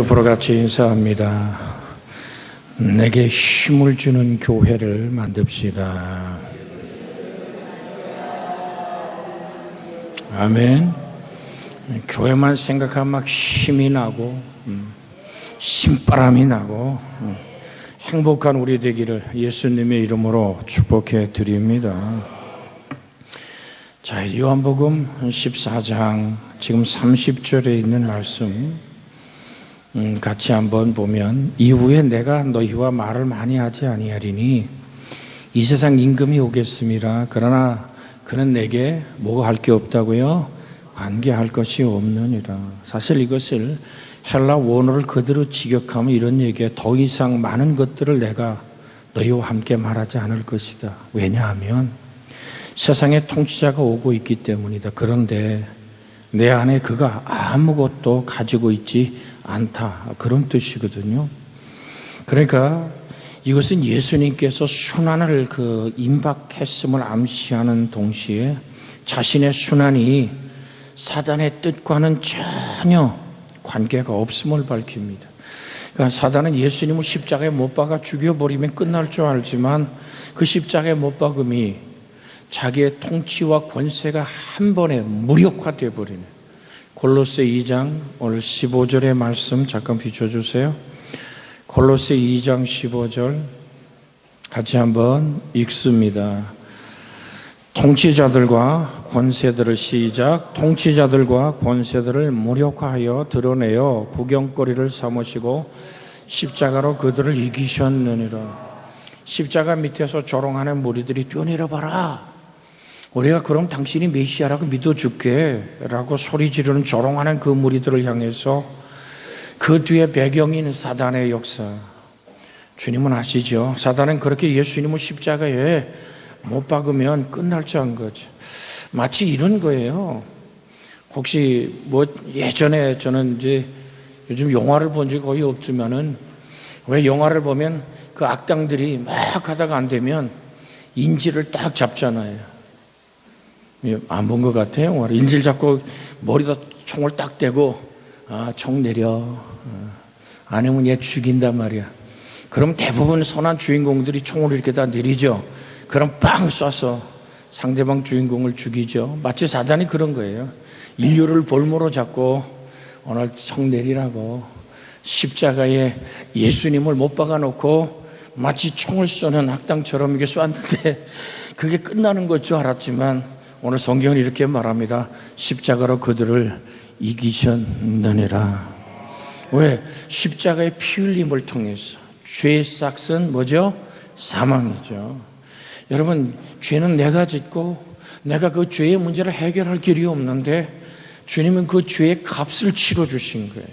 보러 같이 인사합니다. 내게 힘을 주는 교회를 만듭시다. 아멘. 교회만 생각하면 막 힘이 나고 신바람이 나고 행복한 우리 되기를 예수님의 이름으로 축복해 드립니다. 자, 요한복음 14장 지금 30절에 있는 말씀 같이 한번 보면, 이후에 내가 너희와 말을 많이 하지 아니하리니 이 세상 임금이 오겠습니다. 그러나 그는 내게 뭐가 할 게 없다고요? 관계할 것이 없느니라. 사실 이것을 헬라 원어를 그대로 직역하면 이런 얘기에 더 이상 많은 것들을 내가 너희와 함께 말하지 않을 것이다. 왜냐하면 세상에 통치자가 오고 있기 때문이다. 그런데 내 안에 그가 아무것도 가지고 있지 않다, 그런 뜻이거든요. 그러니까 이것은 예수님께서 순환을 임박했음을 암시하는 동시에 자신의 순환이 사단의 뜻과는 전혀 관계가 없음을 밝힙니다. 그러니까 사단은 예수님을 십자가에 못 박아 죽여버리면 끝날 줄 알지만 그 십자가에 못 박음이 자기의 통치와 권세가 한 번에 무력화되어 버리는, 골로새 2장 오늘 15절의 말씀 잠깐 비춰주세요. 골로새 2장 15절 같이 한번 읽습니다. 통치자들과 권세들을 시작. 통치자들과 권세들을 무력화하여 드러내어 구경거리를 삼으시고 십자가로 그들을 이기셨느니라. 십자가 밑에서 조롱하는 무리들이 뛰어내려봐라, 우리가 그럼 당신이 메시아라고 믿어줄게 라고 소리 지르는 조롱하는 그 무리들을 향해서 그 뒤에 배경인 사단의 역사, 주님은 아시죠? 사단은 그렇게 예수님을 십자가에 못 박으면 끝날 줄 안 거죠. 마치 이런 거예요. 혹시 예전에 저는 이제 요즘 영화를 본 적이 거의 없지만은, 왜 영화를 보면 그 악당들이 막 하다가 안 되면 인질을 딱 잡잖아요. 안 본 것 같아요. 인질 잡고 머리다 총을 딱 대고 총 내려, 아니면 얘 죽인단 말이야. 그럼 대부분 선한 주인공들이 총을 이렇게 다 내리죠. 그럼 빵 쏴서 상대방 주인공을 죽이죠. 마치 사단이 그런 거예요. 인류를 볼모로 잡고 오늘 총 내리라고 십자가에 예수님을 못 박아놓고 마치 총을 쏘는 악당처럼 이렇게 쐈는데 그게 끝나는 것 줄 알았지만 오늘 성경은 이렇게 말합니다. 십자가로 그들을 이기셨느니라. 왜? 십자가의 피 흘림을 통해서. 죄의 삭은 뭐죠? 사망이죠. 여러분, 죄는 내가 짓고 내가 그 죄의 문제를 해결할 길이 없는데 주님은 그 죄의 값을 치러주신 거예요.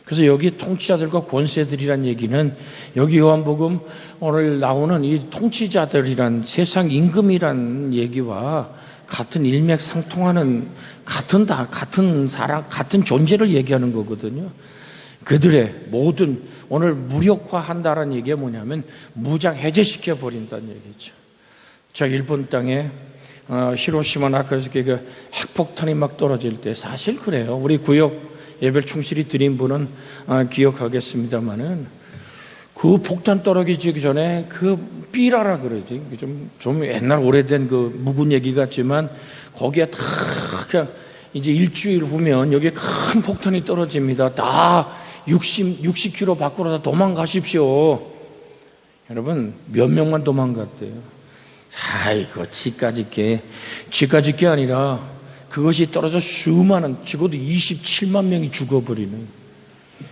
그래서 여기 통치자들과 권세들이란 얘기는 여기 요한복음 오늘 나오는 이 통치자들이란 세상 임금이란 얘기와 같은 일맥상통하는 같은 사람, 같은 존재를 얘기하는 거거든요. 그들의 모든, 오늘 무력화한다는 얘기가 뭐냐면 무장 해제시켜 버린다는 얘기죠. 저 일본 땅에 히로시마 나가사키 그 핵폭탄이 막 떨어질 때, 사실 그래요. 우리 구역 예배를 충실히 드린 분은 기억하겠습니다만은 그 폭탄 떨어지기 전에 그 삐라라 그러지. 좀 옛날 오래된 그 묵은 얘기 같지만 거기에 다 그냥 이제 일주일 후면 여기에 큰 폭탄이 떨어집니다. 다 60km 밖으로 다 도망가십시오. 여러분, 몇 명만 도망갔대요. 아이고, 지까짓 게 아니라 그것이 떨어져 수많은, 적어도 27만 명이 죽어버리는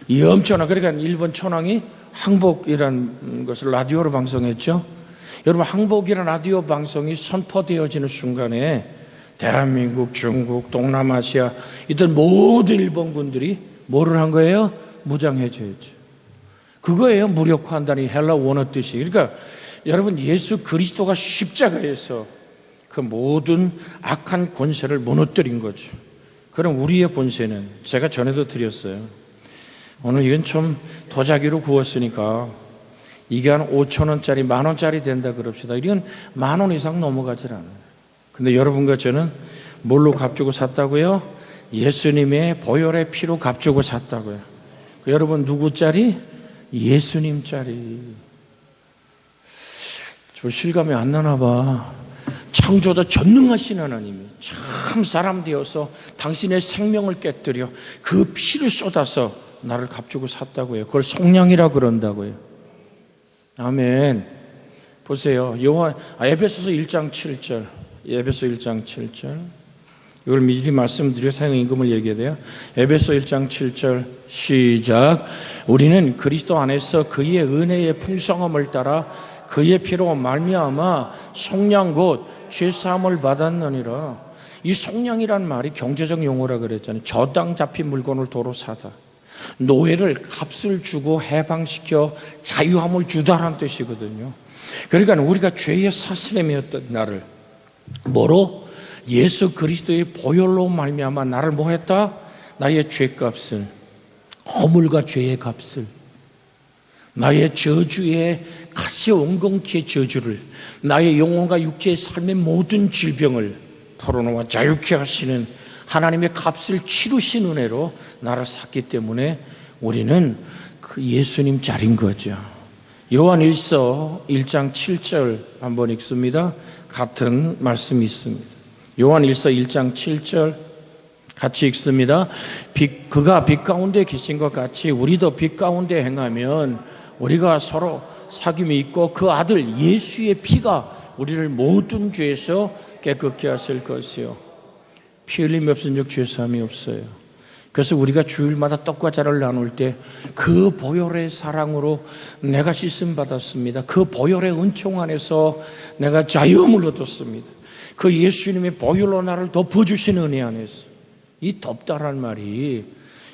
이 엄청난, 그러니까 일본 천황이 항복이라는 것을 라디오로 방송했죠. 여러분, 항복이라는 라디오 방송이 선포되어지는 순간에 대한민국, 중국, 동남아시아 이들 모든 일본군들이 뭐를 한 거예요? 무장해제했죠. 그거예요, 무력화한다는 헬라 원어 뜻이. 그러니까 여러분, 예수 그리스도가 십자가에서 그 모든 악한 권세를 무너뜨린 거죠. 그럼 우리의 권세는, 제가 전에도 드렸어요. 오늘 이건 좀 도자기로 구웠으니까 이게 한 5,000원짜리, 10,000원짜리 된다 그럽시다. 이건 10,000원 이상 넘어가질 않아요. 근데 여러분과 저는 뭘로 값주고 샀다고요? 예수님의 보혈의 피로 값주고 샀다고요. 여러분 누구 짜리? 예수님 짜리. 저 실감이 안 나나 봐. 창조자 전능하신 하나님이 참 사람 되어서 당신의 생명을 깨뜨려 그 피를 쏟아서 나를 값주고 샀다고요. 그걸 속량이라 그런다고요. 아멘. 보세요. 에베소서 1장 7절. 에베소 1장 7절. 이걸 미리 말씀드려 사용임금을 얘기해야 돼요. 에베소 1장 7절 시작. 우리는 그리스도 안에서 그의 은혜의 풍성함을 따라 그의 피로 말미암아 속량 곧 죄사함을 받았느니라. 이 속량이란 말이 경제적 용어라 그랬잖아요. 저당 잡힌 물건을 도로 사다. 노예를 값을 주고 해방시켜 자유함을 주다라는 뜻이거든요. 그러니까 우리가 죄의 사슬림이었던 나를 뭐로? 예수 그리스도의 보혈로 말미암아 나를 뭐 했다? 나의 죄값을, 허물과 죄의 값을, 나의 저주의 가시 온건키의 저주를, 나의 영혼과 육체의 삶의 모든 질병을 풀어놓아 자유케 하시는 하나님의 값을 치르신 은혜로 나를 샀기 때문에 우리는 그 예수님 자리인 거죠. 요한일서 1장 7절 한번 읽습니다. 같은 말씀이 있습니다. 요한일서 1장 7절 같이 읽습니다. 그가 빛 가운데 계신 것 같이 우리도 빛 가운데 행하면 우리가 서로 사귐이 있고 그 아들 예수의 피가 우리를 모든 죄에서 깨끗게 하실 것이요 피 흘림이 없은 즉 죄사함이 없어요. 그래서 우리가 주일마다 떡과 잔을 나눌 때 그 보혈의 사랑으로 내가 씻음 받았습니다. 그 보혈의 은총 안에서 내가 자유함을 얻었습니다. 그 예수님의 보혈로 나를 덮어주신 은혜 안에서. 이 덮다란 말이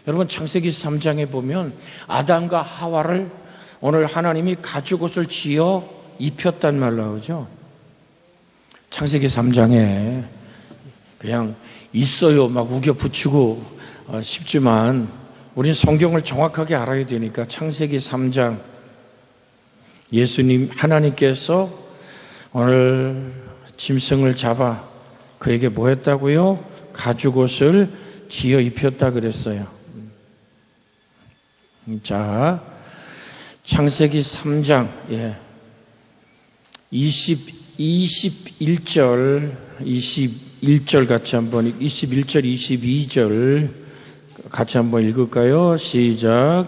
여러분 창세기 3장에 보면 아담과 하와를 오늘 하나님이 가죽옷을 지어 입혔단 말 나오죠. 창세기 3장에 그냥 있어요 막 우겨 붙이고 싶지만 우린 성경을 정확하게 알아야 되니까 창세기 3장 예수님 하나님께서 오늘 짐승을 잡아 그에게 뭐 했다고요? 가죽옷을 지어 입혔다 그랬어요. 자, 창세기 3장 21절 같이 한번 21절 22절 같이 한번 읽을까요? 시작.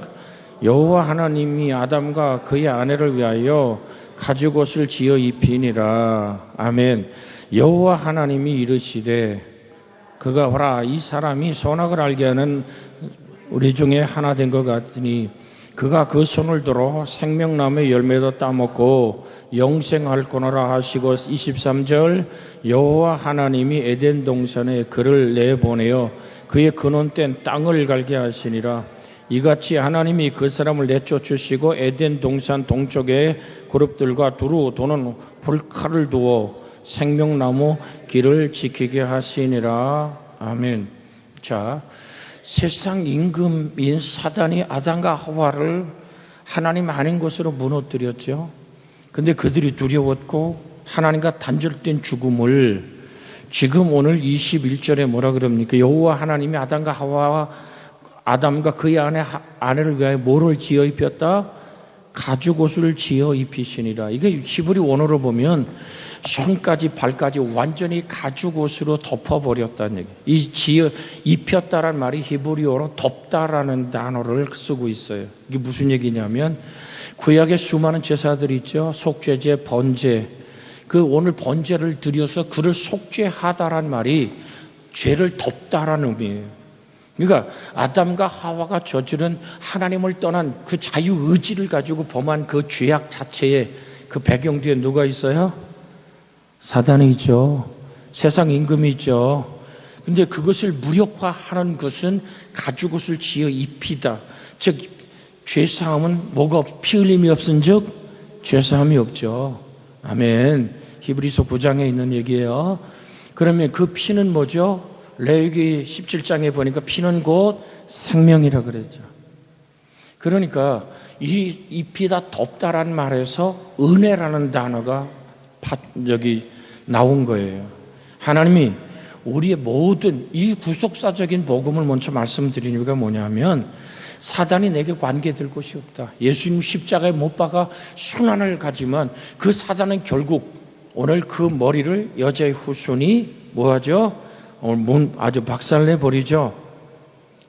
여호와 하나님이 아담과 그의 아내를 위하여 가죽옷을 지어 입히니라. 아멘. 여호와 하나님이 이르시되 그가 보라 이 사람이 선악을 알게 하는 우리 중에 하나 된 것 같으니 그가 그 손을 들어 생명나무의 열매도 따먹고 영생할거니라 하시고 23절 여호와 하나님이 에덴 동산에 그를 내보내어 그의 근원된 땅을 갈게 하시니라. 이같이 하나님이 그 사람을 내쫓으시고 에덴 동산 동쪽에 그룹들과 두루 도는 불칼을 두어 생명나무 길을 지키게 하시니라. 아멘. 자, 세상 임금인 사단이 아담과 하와를 하나님 아닌 것으로 무너뜨렸죠. 근데 그들이 두려웠고 하나님과 단절된 죽음을 지금 오늘 21절에 뭐라 그럽니까? 여호와 하나님이 아담과 하와와 아담과 그의 아내를 위하여 뭐를 지어 입혔다? 가죽옷을 지어 입히시니라. 이게 히브리 원어로 보면 손까지 발까지 완전히 가죽옷으로 덮어버렸다는 얘기. 이 지어 입혔다라는 말이 히브리어로 덮다라는 단어를 쓰고 있어요. 이게 무슨 얘기냐면 구약의 수많은 제사들이 있죠. 속죄제, 번제. 그 오늘 번제를 드려서 그를 속죄하다란 말이 죄를 덮다라는 의미예요. 그러니까 아담과 하와가 저지른 하나님을 떠난 그 자유의지를 가지고 범한 그 죄악 자체에 그 배경 뒤에 누가 있어요? 사단이 있죠. 세상 임금이 있죠. 근데 그것을 무력화하는 것은 가죽옷을 지어 입히다. 즉 죄사함은 뭐가 피 흘림이 없은 즉 죄사함이 없죠. 아멘. 히브리서 9장에 있는 얘기예요. 그러면 그 피는 뭐죠? 레위기 17장에 보니까 피는 곧 생명이라 그랬죠. 그러니까 이 피다 덮다라는 말에서 은혜라는 단어가 여기 나온 거예요. 하나님이 우리의 모든 이 구속사적인 복음을 먼저 말씀드린 이유가 뭐냐면 사단이 내게 관계될 곳이 없다. 예수님 십자가에 못 박아 순환을 가지만 그 사단은 결국 오늘 그 머리를 여자의 후손이 뭐하죠? 오늘 아주 박살내 버리죠.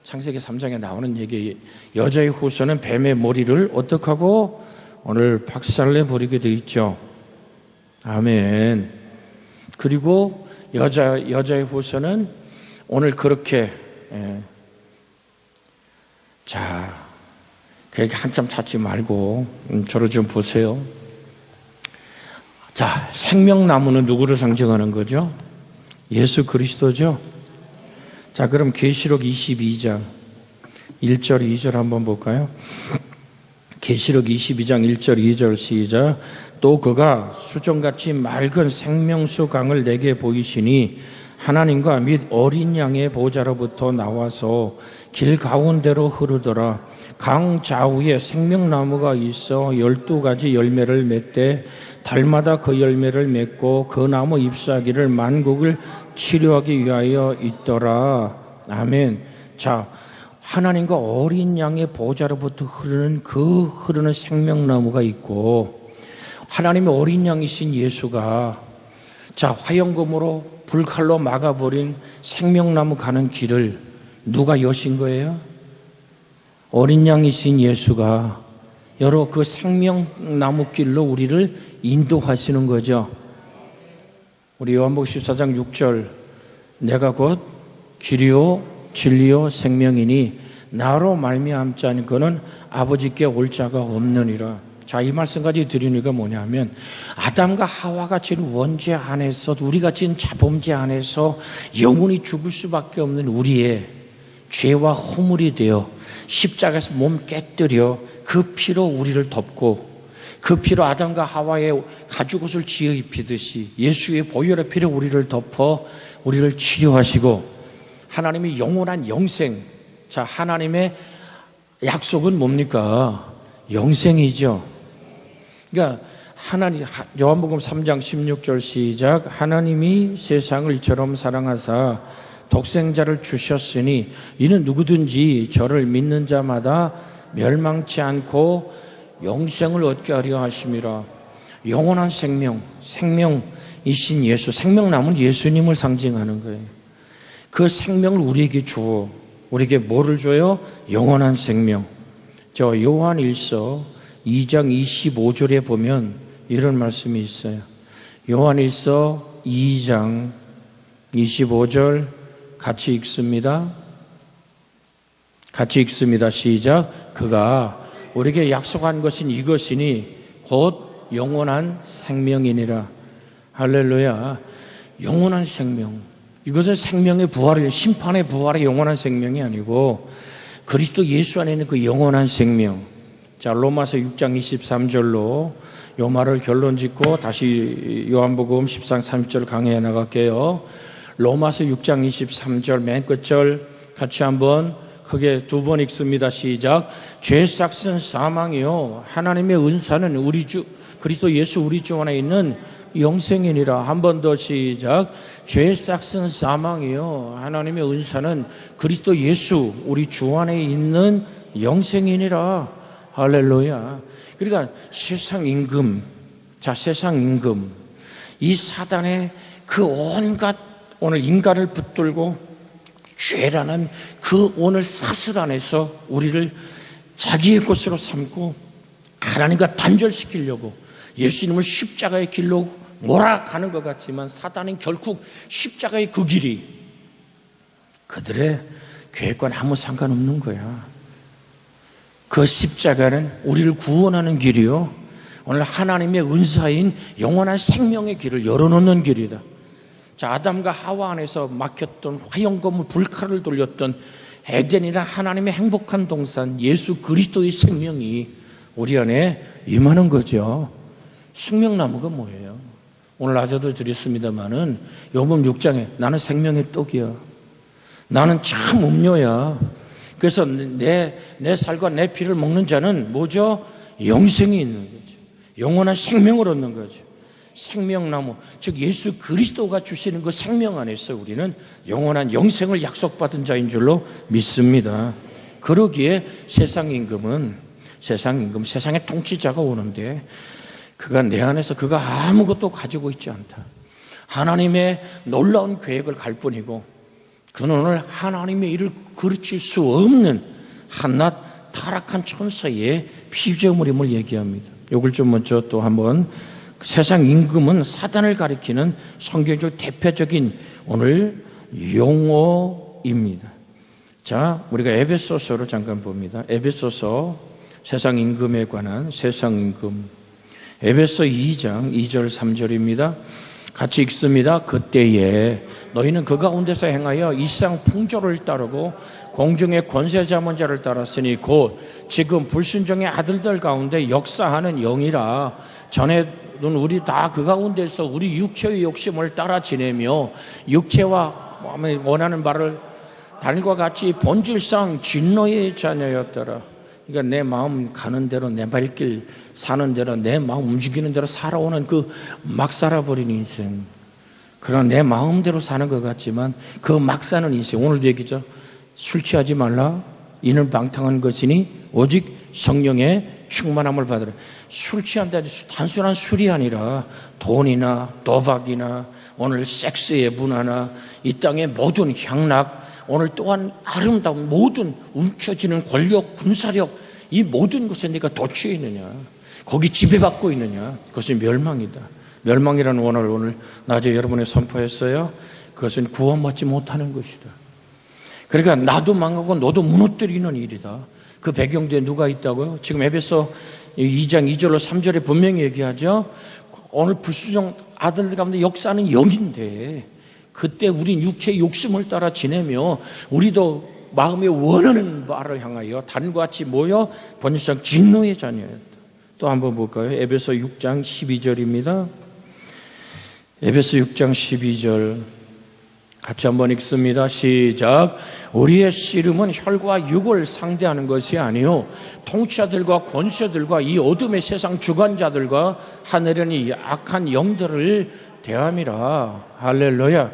창세기 3장에 나오는 얘기, 여자의 후손은 뱀의 머리를 어떻게 하고 오늘 박살내 버리게 돼 있죠. 아멘. 그리고 여자의 후손은 오늘 그렇게 자, 그렇게 한참 찾지 말고 저를 좀 보세요. 자, 생명나무는 누구를 상징하는 거죠? 예수 그리스도죠. 자, 그럼 계시록 22장 1절 2절 한번 볼까요? 계시록 22장 1절 2절 시작. 또 그가 수정같이 맑은 생명수 강을 내게 보이시니 하나님과 및 어린 양의 보좌로부터 나와서 길 가운데로 흐르더라. 강 좌우에 생명나무가 있어 12가지 열매를 맺되 달마다 그 열매를 맺고 그 나무 잎사귀를 만국을 치료하기 위하여 있더라. 아멘. 자, 하나님과 어린 양의 보좌로부터 흐르는 생명나무가 있고, 하나님의 어린 양이신 예수가 자, 화영검으로 불칼로 막아버린 생명나무 가는 길을 누가 여신 거예요? 어린 양이신 예수가 여러 그 생명나무 길로 우리를 인도하시는 거죠. 우리 요한복음 14장 6절, 내가 곧 길이요 진리요 생명이니 나로 말미암지 않은 그는 아버지께 올 자가 없느니라. 자, 이 말씀까지 드리니까 뭐냐면 아담과 하와가 지은 원죄 안에서, 우리가 지은 자범죄 안에서 영원히 죽을 수밖에 없는 우리의 죄와 허물이 되어 십자가에서 몸 깨뜨려 그 피로 우리를 덮고, 그 피로 아담과 하와의 가죽옷을 지어 입히듯이 예수의 보혈의 피로 우리를 덮어 우리를 치료하시고, 하나님의 영원한 영생, 자, 하나님의 약속은 뭡니까? 영생이죠. 그러니까 하나님, 요한복음 3장 16절 시작. 하나님이 세상을 이처럼 사랑하사 독생자를 주셨으니 이는 누구든지 저를 믿는 자마다 멸망치 않고 영생을 얻게 하려 하심이라. 영원한 생명, 생명이신 예수, 생명나무는 예수님을 상징하는 거예요. 그 생명을 우리에게 주어, 우리에게 뭐를 줘요? 영원한 생명. 저 요한일서 2장 25절에 보면 이런 말씀이 있어요. 요한일서 2장 25절 같이 읽습니다. 같이 읽습니다. 시작. 그가 우리에게 약속한 것은 이것이니 곧 영원한 생명이니라. 할렐루야. 영원한 생명. 이것은 생명의 부활이에요. 심판의 부활의 영원한 생명이 아니고 그리스도 예수 안에 있는 그 영원한 생명. 자, 로마서 6장 23절로 요 말을 결론 짓고 다시 요한복음 14장 30절 강해해 나갈게요. 로마서 6장 23절 맨 끝절 같이 한번 크게 두 번 읽습니다. 시작. 죄 삭은 사망이요 하나님의 은사는 우리 주 그리스도 예수 우리 주 안에 있는 영생이니라. 한 번 더 시작. 죄 삭은 사망이요 하나님의 은사는 그리스도 예수 우리 주 안에 있는 영생이니라. 할렐루야. 그러니까 세상 임금, 자, 세상 임금, 이 사단의 그 온갖 오늘 인간을 붙들고 죄라는 그 오늘 사슬 안에서 우리를 자기의 것으로 삼고 하나님과 단절시키려고 예수님을 십자가의 길로 몰아가는 것 같지만 사단은 결국 십자가의 그 길이 그들의 계획과는 아무 상관없는 거야. 그 십자가는 우리를 구원하는 길이요, 오늘 하나님의 은사인 영원한 생명의 길을 열어놓는 길이다. 자, 아담과 하와 안에서 막혔던 화영검을 불칼을 돌렸던 에덴이란 하나님의 행복한 동산 예수 그리스도의 생명이 우리 안에 임하는 거죠. 생명나무가 뭐예요? 오늘 낮에도 드렸습니다마는 요번 6장에 나는 생명의 떡이야, 나는 참 음료야, 그래서 내 살과 내 피를 먹는 자는 뭐죠? 영생이 있는 거죠. 영원한 생명을 얻는 거죠. 생명나무, 즉 예수 그리스도가 주시는 그 생명 안에서 우리는 영원한 영생을 약속받은 자인 줄로 믿습니다. 그러기에 세상 임금, 세상의 통치자가 오는데 그가 내 안에서 그가 아무것도 가지고 있지 않다. 하나님의 놀라운 계획을 갈 뿐이고 그는 오늘 하나님의 일을 그르칠 수 없는 한낱 타락한 천사의 피조물임을 얘기합니다. 이걸 좀 먼저 또 한번, 세상 임금은 사단을 가리키는 성경적 대표적인 오늘 용어입니다. 자, 우리가 에베소서로 잠깐 봅니다. 에베소서, 세상 임금에 관한 세상 임금. 에베소 2장 2절 3절입니다. 같이 읽습니다. 그때에 너희는 그 가운데서 행하여 이 세상 풍조를 따르고 공중의 권세자문 자를 따랐으니 곧 지금 불순종의 아들들 가운데 역사하는 영이라. 전에는 우리 다 그 가운데서 우리 육체의 욕심을 따라 지내며 육체와 마음이 원하는 바를 달과 같이 본질상 진노의 자녀였더라. 그러니까 내 마음 가는 대로, 내 발길 사는 대로, 내 마음 움직이는 대로 살아오는 그 막 살아버린 인생. 그러나 내 마음대로 사는 것 같지만 그 막 사는 인생. 오늘도 얘기죠. 술 취하지 말라. 이는 방탕한 것이니 오직 성령의 충만함을 받으라. 술 취한다. 단순한 술이 아니라 돈이나 도박이나 오늘 섹스의 문화나 이 땅의 모든 향락, 오늘 또한 아름다운 모든 움켜쥐는 권력, 군사력, 이 모든 것에 네가 도취해 있느냐, 거기 지배받고 있느냐, 그것은 멸망이다. 멸망이라는 원어를 오늘 낮에 여러분에 선포했어요. 그것은 구원받지 못하는 것이다. 그러니까 나도 망하고 너도 무너뜨리는 일이다. 그 배경대에 누가 있다고요? 지금 에베소 2장 2절로 3절에 분명히 얘기하죠. 오늘 불순종 아들들 가운데 역사하는 영인데 그때 우린 육체의 욕심을 따라 지내며 우리도 마음에 원하는 바를 향하여 단과 같이 모여 본질상 진노의 자녀였다. 또 한번 볼까요? 에베소 6장 12절입니다. 에베소 6장 12절 같이 한번 읽습니다. 시작. 우리의 씨름은 혈과 육을 상대하는 것이 아니요 통치자들과 권세들과 이 어둠의 세상 주관자들과 하늘의 이 악한 영들을 대함이라. 할렐루야.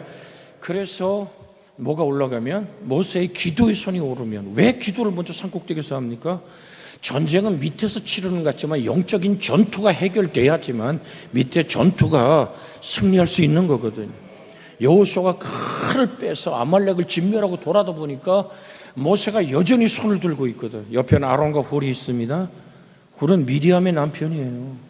그래서 뭐가 올라가면 모세의 기도의 손이 오르면, 왜 기도를 먼저 산꼭대기에서 합니까? 전쟁은 밑에서 치르는 것 같지만 영적인 전투가 해결돼야지만 밑에 전투가 승리할 수 있는 거거든요. 여호수아가 칼을 빼서 아말렉을 진멸하고 돌아다 보니까 모세가 여전히 손을 들고 있거든. 옆에는 아론과 훌이 있습니다. 훌은 미리암의 남편이에요.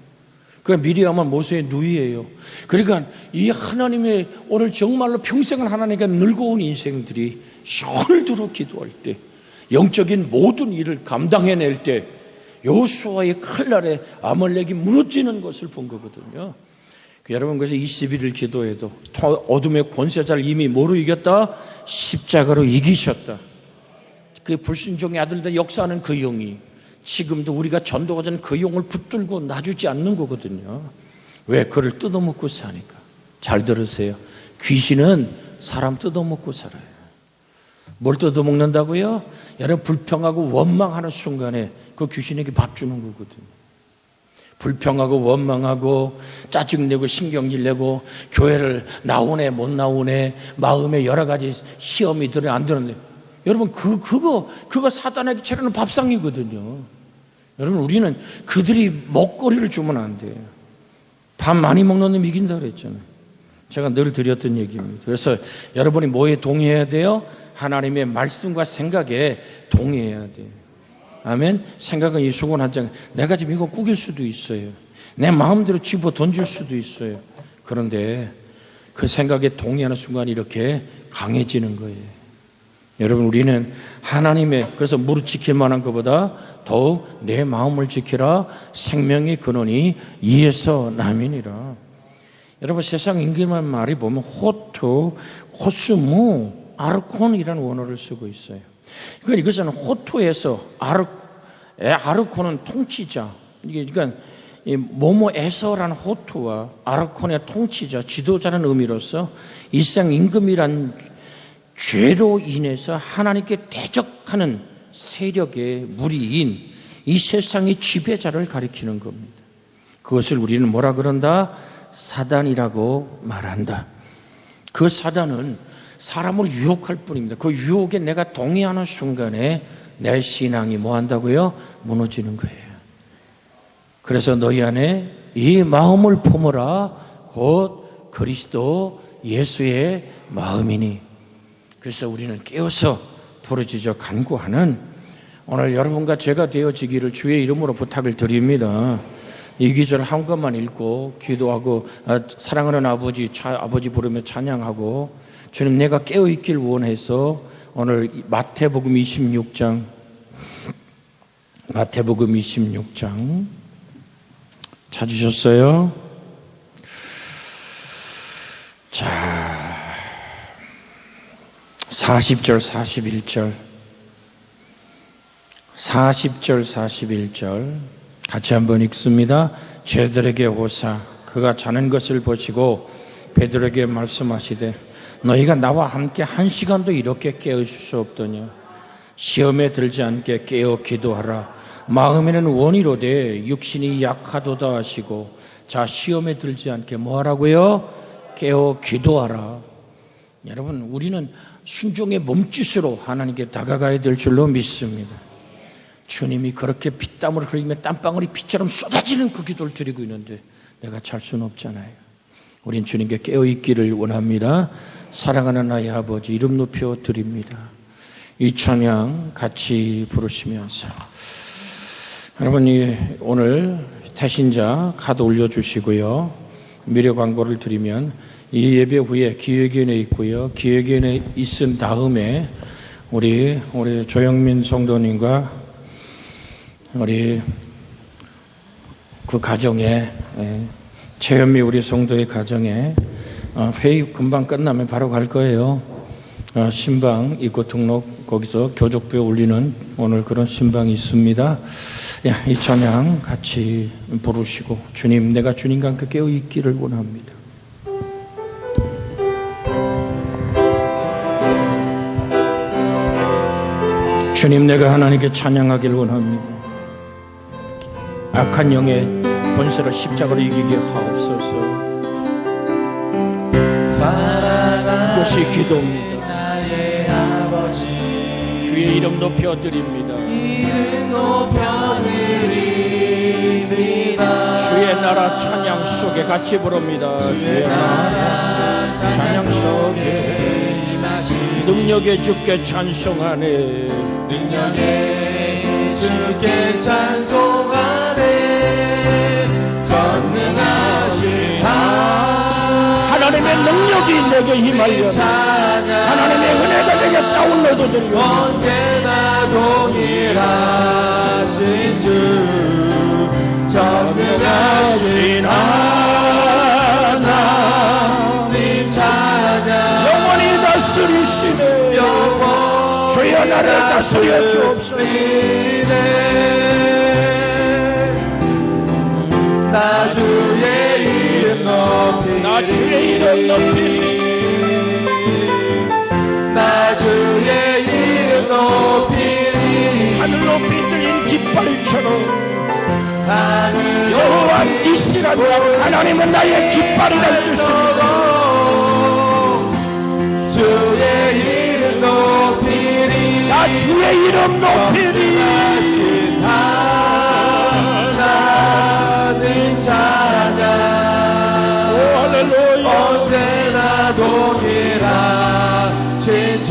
그 미리암은 모세의 누이예요. 그러니까 이 하나님의 오늘 정말로 평생을 하나님께 늙어온 인생들이 손을 들어 기도할 때, 영적인 모든 일을 감당해낼 때 여호수아의 칼날에 아말렉이 무너지는 것을 본 거거든요. 여러분, 그래서 21일 기도해도 어둠의 권세자를 이미 뭐로 이겼다? 십자가로 이기셨다. 그 불순종의 아들들 역사하는 그 영이 지금도 우리가 전도가 전 그 영을 붙들고 놔주지 않는 거거든요. 왜? 그를 뜯어먹고 사니까. 잘 들으세요. 귀신은 사람 뜯어먹고 살아요. 뭘 뜯어먹는다고요? 여러분, 불평하고 원망하는 순간에 그 귀신에게 밥 주는 거거든요. 불평하고 원망하고 짜증내고 신경질 내고 교회를 나오네 못 나오네, 마음에 여러 가지 시험이 들어 안 들었네. 여러분, 그거 사단에게 차리는 밥상이거든요. 여러분, 우리는 그들이 먹거리를 주면 안 돼요. 밥 많이 먹는 놈 이긴다 그랬잖아요. 제가 늘 드렸던 얘기입니다. 그래서 여러분이 뭐에 동의해야 돼요? 하나님의 말씀과 생각에 동의해야 돼요. 아멘. 생각은 이 수건 한 장, 내가 지금 이거 꾸길 수도 있어요. 내 마음대로 집어 던질 수도 있어요. 그런데 그 생각에 동의하는 순간 이렇게 강해지는 거예요. 여러분, 우리는 하나님의, 그래서 무릇 지킬 만한 것보다 더욱 내 마음을 지키라. 생명의 근원이 이에서 남이니라. 여러분, 세상 임금의 말이 보면 호투, 호수무, 아르콘이라는 원어를 쓰고 있어요. 그러니까 이것은 호투에서 아르콘은 통치자. 그러니까 모모에서라는 호투와 아르콘의 통치자, 지도자라는 의미로서 이 세상 임금이란 죄로 인해서 하나님께 대적하는 세력의 무리인 이 세상의 지배자를 가리키는 겁니다. 그것을 우리는 뭐라 그런다? 사단이라고 말한다. 그 사단은 사람을 유혹할 뿐입니다. 그 유혹에 내가 동의하는 순간에 내 신앙이 뭐 한다고요? 무너지는 거예요. 그래서 너희 안에 이 마음을 품어라. 곧 그리스도 예수의 마음이니. 그래서 우리는 깨어서 부르짖어 간구하는 오늘 여러분과 제가 되어지기를 주의 이름으로 부탁을 드립니다. 이 기절 한 것만 읽고 기도하고 사랑하는 아버지 부르며 찬양하고 주님 내가 깨어있길 원해서 오늘 마태복음 26장 찾으셨어요? 자, 40절 41절 같이 한번 읽습니다. 죄들에게 오사 그가 자는 것을 보시고 베드로에게 말씀하시되 너희가 나와 함께 1시간도 이렇게 깨어있을 수 없더냐. 시험에 들지 않게 깨어 기도하라. 마음에는 원이로되 육신이 약하도다 하시고 자 시험에 들지 않게 뭐 하라고요? 깨어 기도하라. 여러분 우리는 순종의 몸짓으로 하나님께 다가가야 될 줄로 믿습니다. 주님이 그렇게 피땀을 흘리며 땀방울이 피처럼 쏟아지는 그 기도를 드리고 있는데 내가 잘 수는 없잖아요. 우린 주님께 깨어있기를 원합니다. 사랑하는 나의 아버지 이름 높여 드립니다. 이 찬양 같이 부르시면서 여러분이 오늘 태신자 카드 올려주시고요. 미래 광고를 드리면 이 예배 후에 기회견에 있고요. 기회견에 있은 다음에 우리 조영민 성도님과 우리 그 가정에 최현미 우리 성도의 가정에 회의 금방 끝나면 바로 갈 거예요. 신방 입고 등록 거기서 교족부에 올리는 오늘 그런 신방이 있습니다. 이 찬양 같이 부르시고 주님 내가 주님과 함께 깨어있기를 원합니다. 주님 내가 하나님께 찬양하기를 원합니다. 악한 영의 권세를 십자가로 이기게 하옵소서. 그것이 기도입니다. 나의 아버지 주의 이름 높여드립니다. 이름 높여드립니다. 주의 나라 찬양 속에 같이 부릅니다. 주의 나라 찬양 속에 능력의 주께 찬송하네. 능력의 주께 찬송하네. 전능하신 하나님의 능력이 내게 임하려 하나님의 은혜가 내게 다운로드 되려 언제나 동일하신 주 전능하신 하나님 찬양 영원히 다스리시네. 주여 나를 다스려 주옵소서. 나 주의 이름 높이리. 나 주의 이름 높이리. 나 주의 이름 높이리. 하늘 높이 들린 깃발처럼 여호와 니시라고 하나님은 나의 깃발이라 뜻입니다. 주의 이름 높이리. 나 주의 이름 높이리. 하나님 찬양 언제나 동일하신 주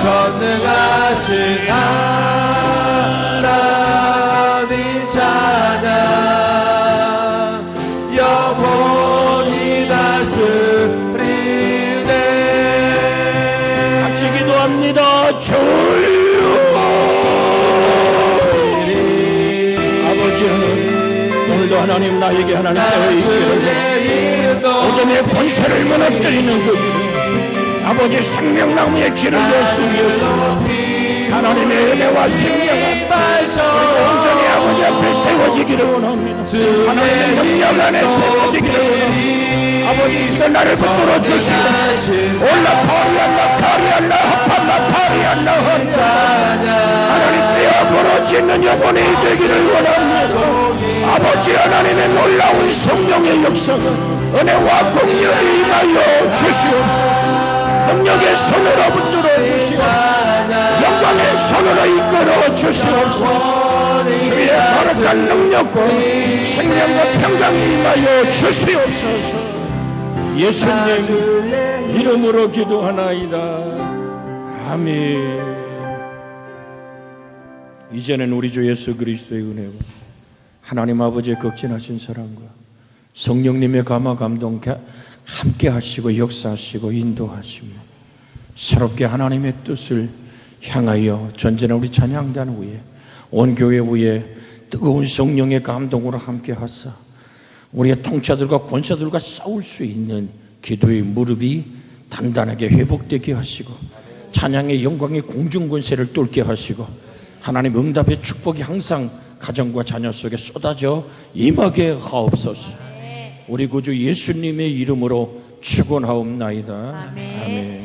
전능하신 하나님 찬양 영원히 다스리네. 같이 기도합니다. 주여 아버지 오늘도 하나님 나에게 하나님 깨어있기를 어둠의 권세를 무너뜨리는 그 아버지 생명나무의 길을 예수였으며 하나님의 은혜와 생명은 온전히 아버지 앞에 세워지기를 원합니다. 하나님의 능력 안에 세워지기를 원합니다. 아버지 시간 나를 붙들어 주시옵소서. 올라 파리알라 카리알라 하팔라 파리알라 헌자 하나님 되어 부러지는 영혼이 되기를 원합니다. 아버지 하나님의 놀라운 성령의 역사가 은혜와 공연이 임하여 주시옵소서. 능력의 손으로 붙들어 주시옵소서. 영광의 손으로 이끌어 주시옵소서. 주의 거룩한 능력과 생명과 평강이 임하여 주시옵소서. 예수님 이름으로 기도하나이다. 아멘. 이제는 우리 주 예수 그리스도의 은혜와 하나님 아버지의 극진하신 사랑과 성령님의 감화 감동 함께 하시고 역사하시고 인도하시며 새롭게 하나님의 뜻을 향하여 전진한 우리 찬양단 위에 온 교회 위에 뜨거운 성령의 감동으로 함께 하사 우리의 통치자들과 권사들과 싸울 수 있는 기도의 무릎이 단단하게 회복되게 하시고 찬양의 영광의 공중권세를 뚫게 하시고 하나님 응답의 축복이 항상 가정과 자녀 속에 쏟아져 임하게 하옵소서. 우리 구주 예수님의 이름으로 축원하옵나이다. 아멘.